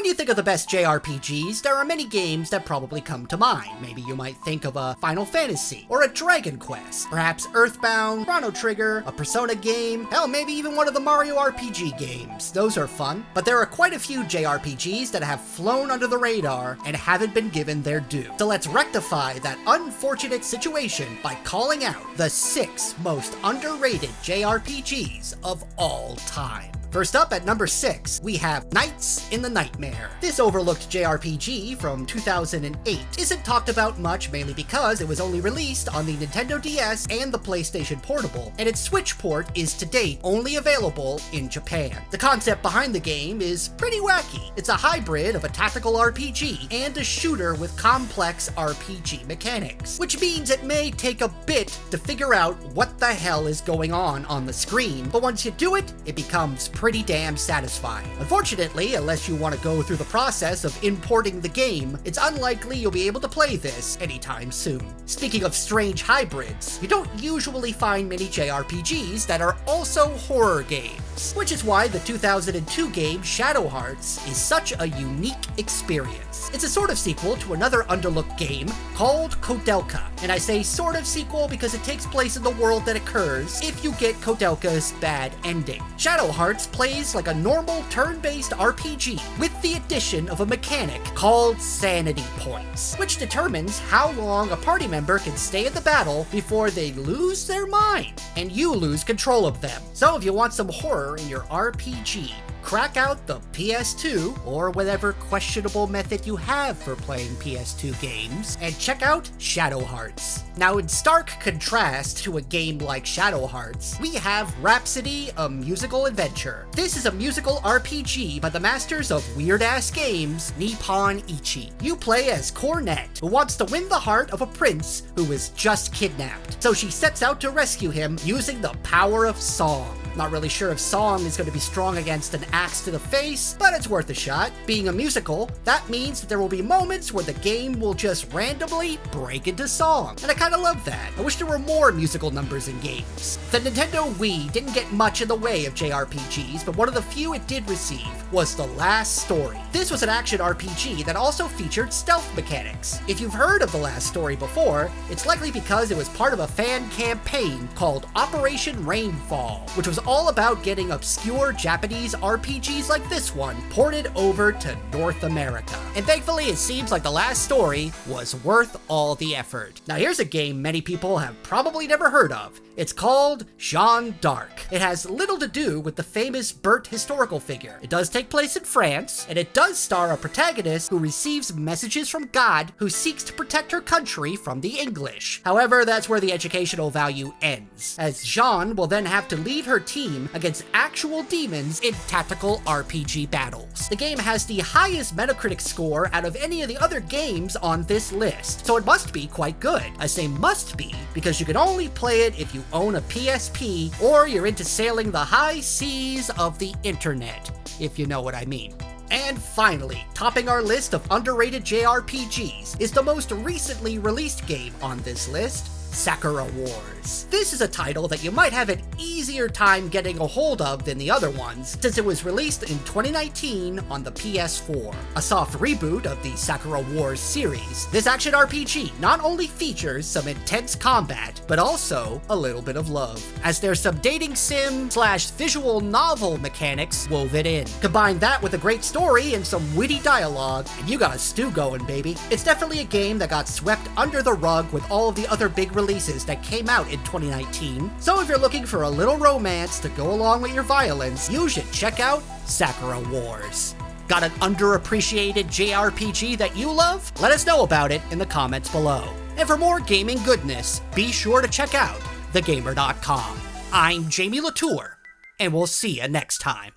you think of the best JRPGs, there are many games that probably come to mind. Maybe you might think of a Final Fantasy, or a Dragon Quest, perhaps Earthbound, Chrono Trigger, a Persona game, hell, maybe even one of the Mario RPG games. Those are fun. But there are quite a few JRPGs that have flown under the radar and haven't been given their due. So let's rectify that unfortunate situation by calling out the 6 most underrated JRPGs of all time. First up at number 6, we have Nights in the Nightmare. This overlooked JRPG from 2008 isn't talked about much, mainly because it was only released on the Nintendo DS and the PlayStation Portable, and its Switch port is to date only available in Japan. The concept behind the game is pretty wacky. It's a hybrid of a tactical RPG and a shooter with complex RPG mechanics, which means it may take a bit to figure out what the hell is going on the screen, but once you do it, it becomes pretty damn satisfying. Unfortunately, unless you want to go through the process of importing the game, it's unlikely you'll be able to play this anytime soon. Speaking of strange hybrids, you don't usually find many JRPGs that are also horror games, which is why the 2002 game Shadow Hearts is such a unique experience. It's a sort of sequel to another underlooked game called Kodelka, and I say sort of sequel because it takes place in the world that occurs if you get Kodelka's bad ending. Shadow Hearts plays like a normal turn-based RPG with the addition of a mechanic called sanity points, which determines how long a party member can stay in the battle before they lose their mind and you lose control of them. So if you want some horror in your RPG, crack out the PS2 or whatever questionable method you have for playing PS2 games and check out Shadow Hearts. Now, in stark contrast to a game like Shadow Hearts, we have Rhapsody, a musical adventure. This is a musical RPG by the masters of weird-ass games, Nippon Ichi. You play as Cornette, who wants to win the heart of a prince who is just kidnapped, so she sets out to rescue him using the power of song. Not really sure if song is going to be strong against an axe to the face, but it's worth a shot. Being a musical, that means that there will be moments where the game will just randomly break into song, and I kind of love that. I wish there were more musical numbers in games. The Nintendo Wii didn't get much in the way of JRPGs, but one of the few it did receive was The Last Story. This was an action RPG that also featured stealth mechanics. If you've heard of The Last Story before, it's likely because it was part of a fan campaign called Operation Rainfall, which was all about getting obscure Japanese RPGs like this one ported over to North America. And thankfully, it seems like The Last Story was worth all the effort. Now here's a game many people have probably never heard of. It's called Jeanne d'Arc. It has little to do with the famous Bert historical figure. It does take place in France, and it does star a protagonist who receives messages from God who seeks to protect her country from the English. However, that's where the educational value ends, as Jeanne will then have to lead her team against actual demons in tactical RPG battles. The game has the highest Metacritic score out of any of the other games on this list, so it must be quite good. I say must be because you can only play it if you own a PSP or you're into sailing the high seas of the internet, if you know what I mean. And finally, topping our list of underrated JRPGs is the most recently released game on this list, Sakura Wars. This is a title that you might have an easier time getting a hold of than the other ones, since it was released in 2019 on the PS4. A soft reboot of the Sakura Wars series, this action RPG not only features some intense combat, but also a little bit of love, as there's some dating sim / visual novel mechanics woven in. Combine that with a great story and some witty dialogue, and you got a stew going, baby. It's definitely a game that got swept under the rug with all of the other big releases that came out in 2019, so if you're looking for a little romance to go along with your violence, you should check out Sakura Wars. Got an underappreciated JRPG that you love? Let us know about it in the comments below. And for more gaming goodness, be sure to check out thegamer.com. I'm Jamie Latour, and we'll see you next time.